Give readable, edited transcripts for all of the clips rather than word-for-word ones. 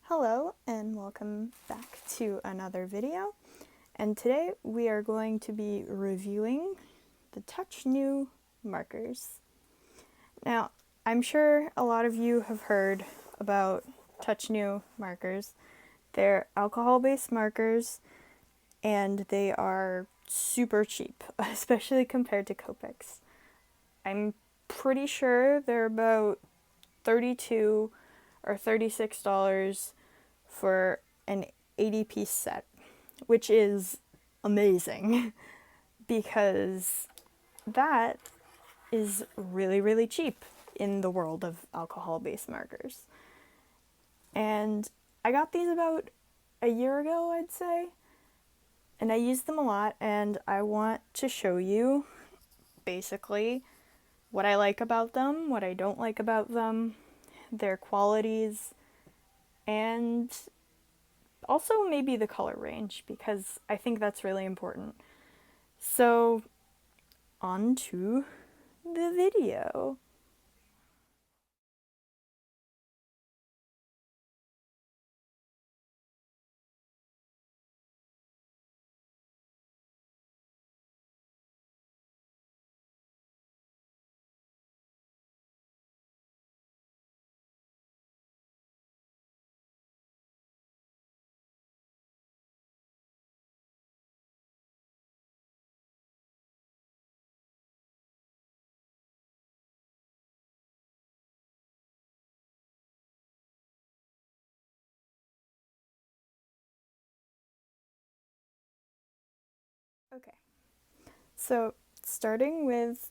Hello and welcome back to another video, and today we are going to be reviewing the TouchNew markers. Now, I'm sure a lot of you have heard about TouchNew markers. They're alcohol-based markers and they are super cheap, especially compared to Copics. I'm pretty sure they're about $32 or $36 for an 80-piece set, which is amazing because that is really, really cheap in the world of alcohol-based markers. And I got these about a year ago, I'd say, and I used them a lot, and I want to show you basically what I like about them, what I don't like about them, their qualities, and also maybe the color range, because I think that's really important. So, on to the video. Okay, so starting with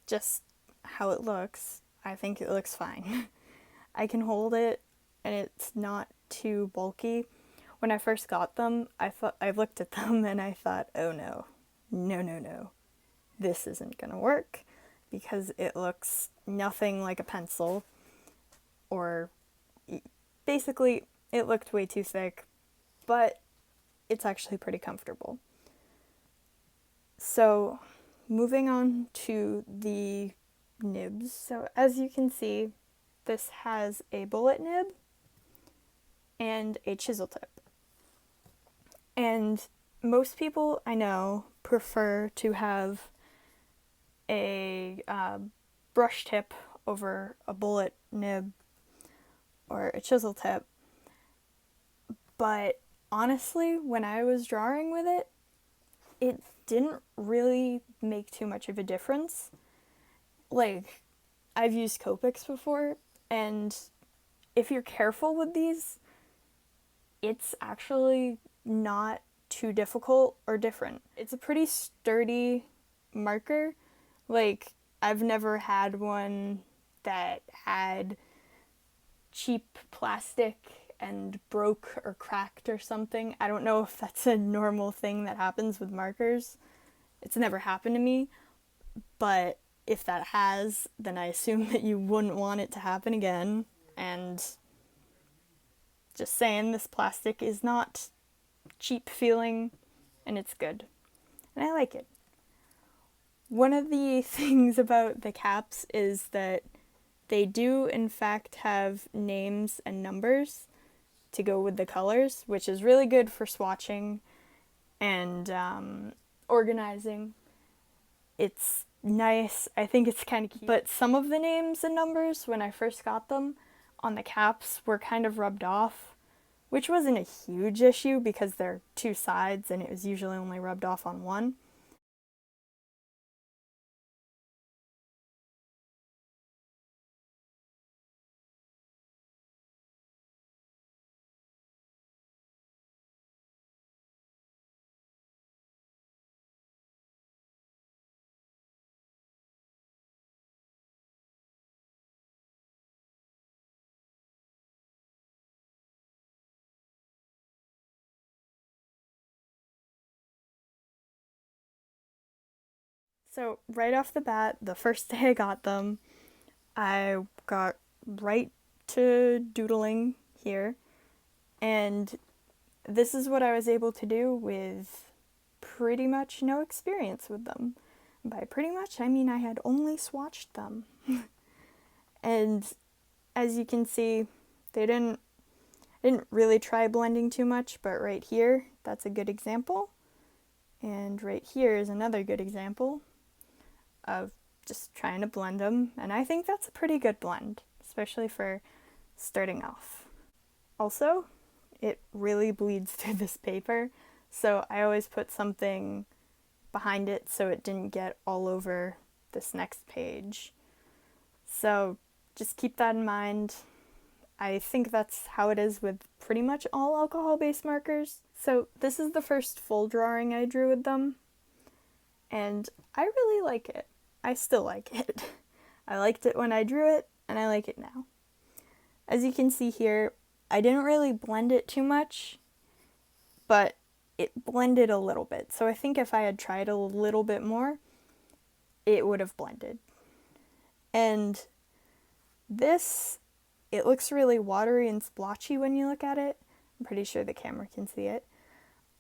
just how it looks, I think it looks fine. I can hold it and it's not too bulky. When I first got them, I looked at them and I thought, oh no, no, this isn't gonna work because it looks nothing like a pencil, or basically it looked way too thick, but it's actually pretty comfortable. So moving on to the nibs. So as you can see, this has a bullet nib and a chisel tip. And most people I know prefer to have a brush tip over a bullet nib or a chisel tip. But honestly, when I was drawing with it, it didn't really make too much of a difference. Like, I've used Copics before, and if you're careful with these, it's actually not too difficult or different. It's a pretty sturdy marker. Like, I've never had one that had cheap plastic and broke or cracked or something. I don't know if that's a normal thing that happens with markers. It's never happened to me, but if that has, then I assume that you wouldn't want it to happen again. And just saying, this plastic is not cheap feeling, and it's good. And I like it. One of the things about the caps is that they do in fact have names and numbers to go with the colors, which is really good for swatching and organizing. It's nice. I think it's kind of cute. But some of the names and numbers, when I first got them on the caps, were kind of rubbed off, which wasn't a huge issue because they're two sides and it was usually only rubbed off on one. So right off the bat, the first day I got them, I got right to doodling here, and this is what I was able to do with pretty much no experience with them. By pretty much, I mean I had only swatched them. And as you can see, they didn't didn't really try blending too much, but right here, that's a good example. And right here is another good example of just trying to blend them. And I think that's a pretty good blend, especially for starting off. Also, it really bleeds through this paper, so I always put something behind it so it didn't get all over this next page. So just keep that in mind. I think that's how it is with pretty much all alcohol-based markers. So this is the first full drawing I drew with them, and I really like it. I still like it. I liked it when I drew it, and I like it now. As you can see here, I didn't really blend it too much, but it blended a little bit. So I think if I had tried a little bit more, it would have blended. And this, it looks really watery and splotchy when you look at it. I'm pretty sure the camera can see it.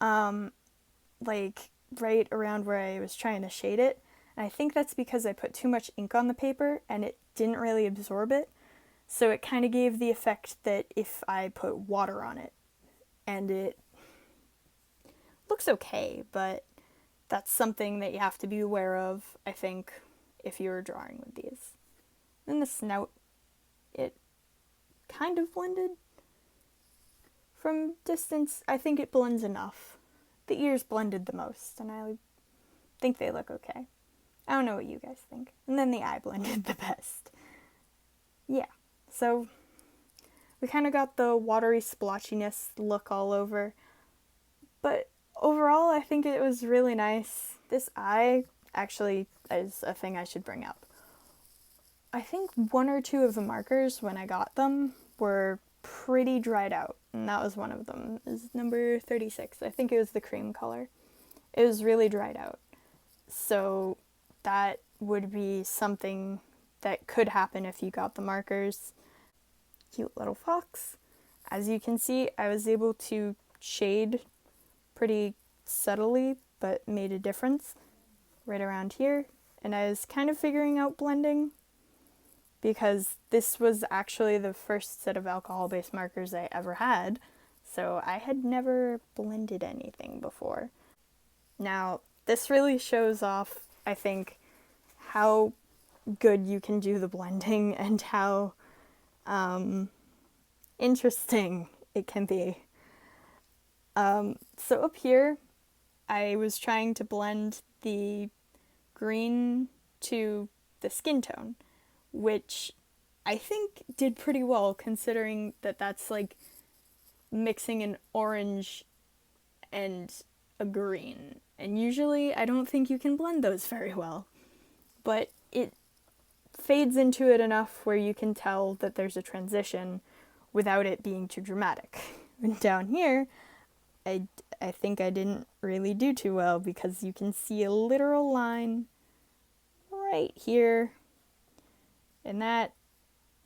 Like right around where I was trying to shade it. And I think that's because I put too much ink on the paper and it didn't really absorb it. So it kind of gave the effect that if I put water on it, and it looks okay, but that's something that you have to be aware of, I think, if you're drawing with these. And the snout, it kind of blended. From distance, I think it blends enough. The ears blended the most, and I think they look okay. I don't know what you guys think. And then the eye blended the best. Yeah, so we kind of got the watery splotchiness look all over. But overall, I think it was really nice. This eye actually is a thing I should bring up. I think one or two of the markers, when I got them, were pretty dried out. And that was one of them. Is number 36. I think it was the cream color. It was really dried out. So that would be something that could happen if you got the markers. Cute little fox. As you can see, I was able to shade pretty subtly, but made a difference right around here. And I was kind of figuring out blending because this was actually the first set of alcohol-based markers I ever had, so I had never blended anything before. Now, this really shows off, I think, how good you can do the blending and how interesting it can be. So up here, I was trying to blend the green to the skin tone, which I think did pretty well considering that that's like mixing an orange and a green. And usually I don't think you can blend those very well, but it fades into it enough where you can tell that there's a transition without it being too dramatic. And down here, I think I didn't really do too well because you can see a literal line right here, and that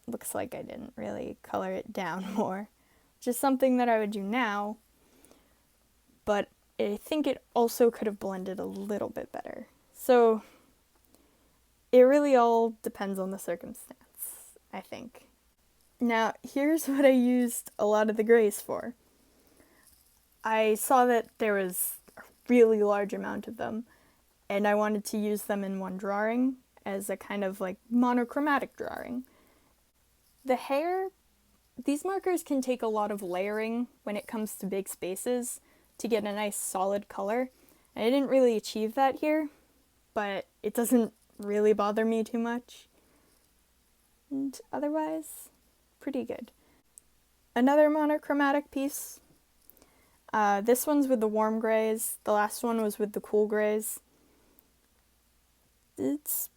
looks like I didn't really color it down more, which is something that I would do now, but I think it also could have blended a little bit better. So it really all depends on the circumstance, I think. Now, here's what I used a lot of the grays for. I saw that there was a really large amount of them, and I wanted to use them in one drawing as a kind of like monochromatic drawing. The hair, these markers can take a lot of layering when it comes to big spaces to get a nice solid color. And I didn't really achieve that here, but it doesn't really bother me too much. And otherwise, pretty good. Another monochromatic piece. This one's with the warm grays. The last one was with the cool grays. It's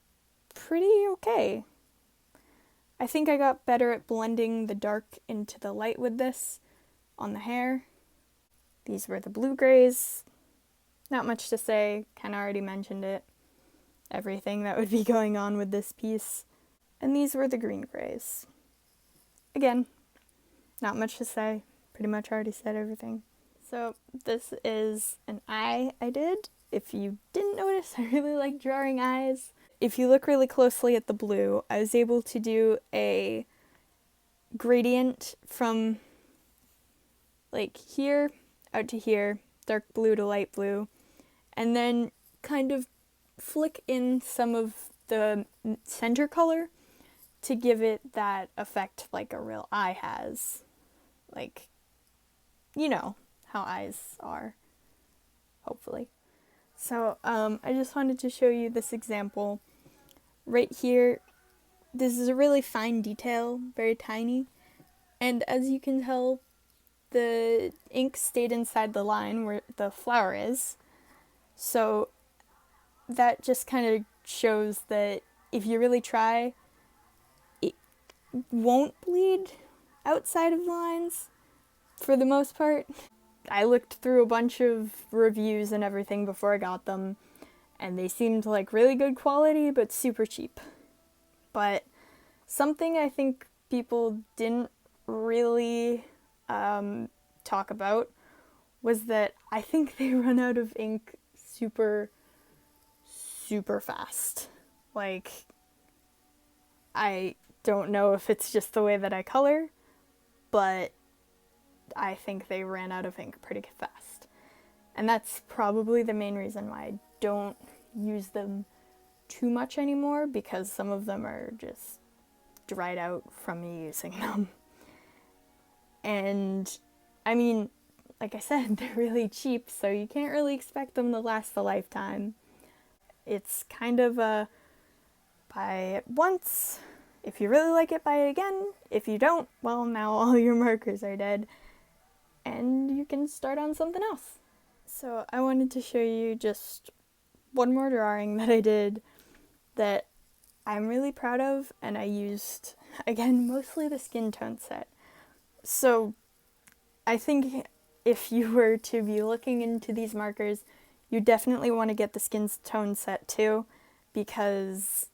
pretty okay. I think I got better at blending the dark into the light with this on the hair. These were the blue grays. Not much to say, kind of already mentioned it. Everything that would be going on with this piece. And these were the green grays. Again, not much to say. Pretty much already said everything. So this is an eye I did. If you didn't notice, I really like drawing eyes. If you look really closely at the blue, I was able to do a gradient from like here out to here, dark blue to light blue, and then kind of flick in some of the center color to give it that effect like a real eye has. Like, you know how eyes are, hopefully. So I just wanted to show you this example. Right here, this is a really fine detail, very tiny, and as you can tell, the ink stayed inside the line where the flower is. So that just kind of shows that if you really try, it won't bleed outside of the lines for the most part. I looked through a bunch of reviews and everything before I got them, and they seemed like really good quality but super cheap. But something I think people didn't really talk about was that I think they run out of ink super fast. Like, I don't know if it's just the way that I color, but I think they ran out of ink pretty fast. And that's probably the main reason why I don't use them too much anymore, because some of them are just dried out from me using them. And I mean, like I said, they're really cheap, so you can't really expect them to last a lifetime. It's kind of a buy it once. If you really like it, buy it again. If you don't, well, now all your markers are dead and you can start on something else. So I wanted to show you just one more drawing that I did that I'm really proud of, and I used, again, mostly the skin tone set. So I think if you were to be looking into these markers, you definitely want to get the skin tone set too, because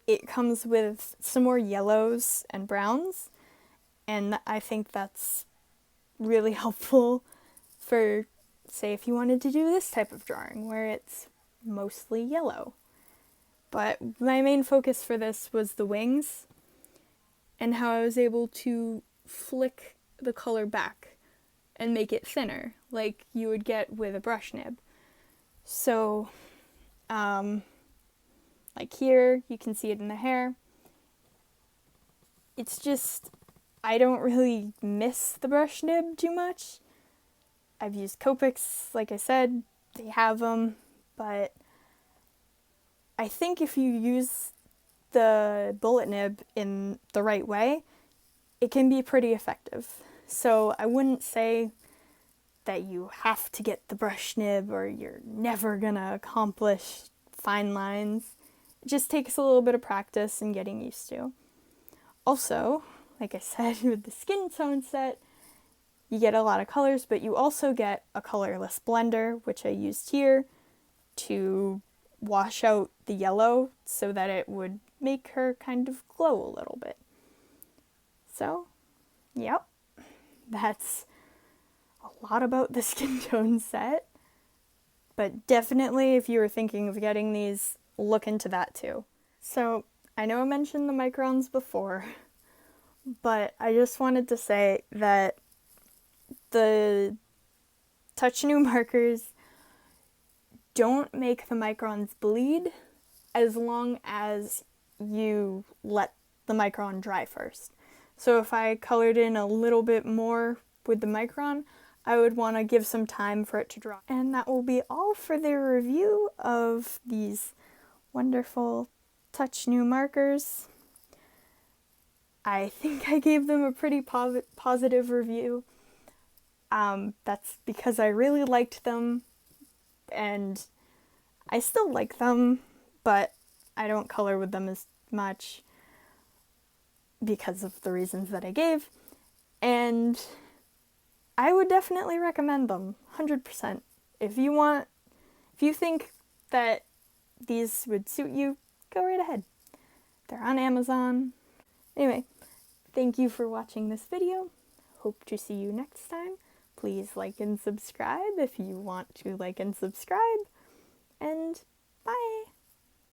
it comes with some more yellows and browns, and I think that's really helpful for, say, if you wanted to do this type of drawing where it's mostly yellow. But my main focus for this was the wings and how I was able to flick the color back and make it thinner like you would get with a brush nib. So like here, you can see it in the hair. It's just, I don't really miss the brush nib too much. I've used Copics, like I said, they have them, but I think if you use the bullet nib in the right way, it can be pretty effective. So I wouldn't say that you have to get the brush nib or you're never gonna accomplish fine lines. It just takes a little bit of practice and getting used to. Also, like I said, with the skin tone set, you get a lot of colors, but you also get a colorless blender, which I used here to wash out the yellow so that it would make her kind of glow a little bit. So, yep, that's a lot about the skin tone set. But definitely, if you were thinking of getting these, look into that too. So, I know I mentioned the microns before, but I just wanted to say that the TouchNew markers don't make the microns bleed as long as you let the micron dry first. So if I colored in a little bit more with the micron, I would want to give some time for it to dry. And that will be all for the review of these wonderful TouchNew markers. I think I gave them a pretty positive review. That's because I really liked them, and I still like them, but I don't color with them as much because of the reasons that I gave, and I would definitely recommend them, 100%. If you think that these would suit you, go right ahead. They're on Amazon. Anyway, thank you for watching this video. Hope to see you next time. Please like and subscribe if you want to like and subscribe.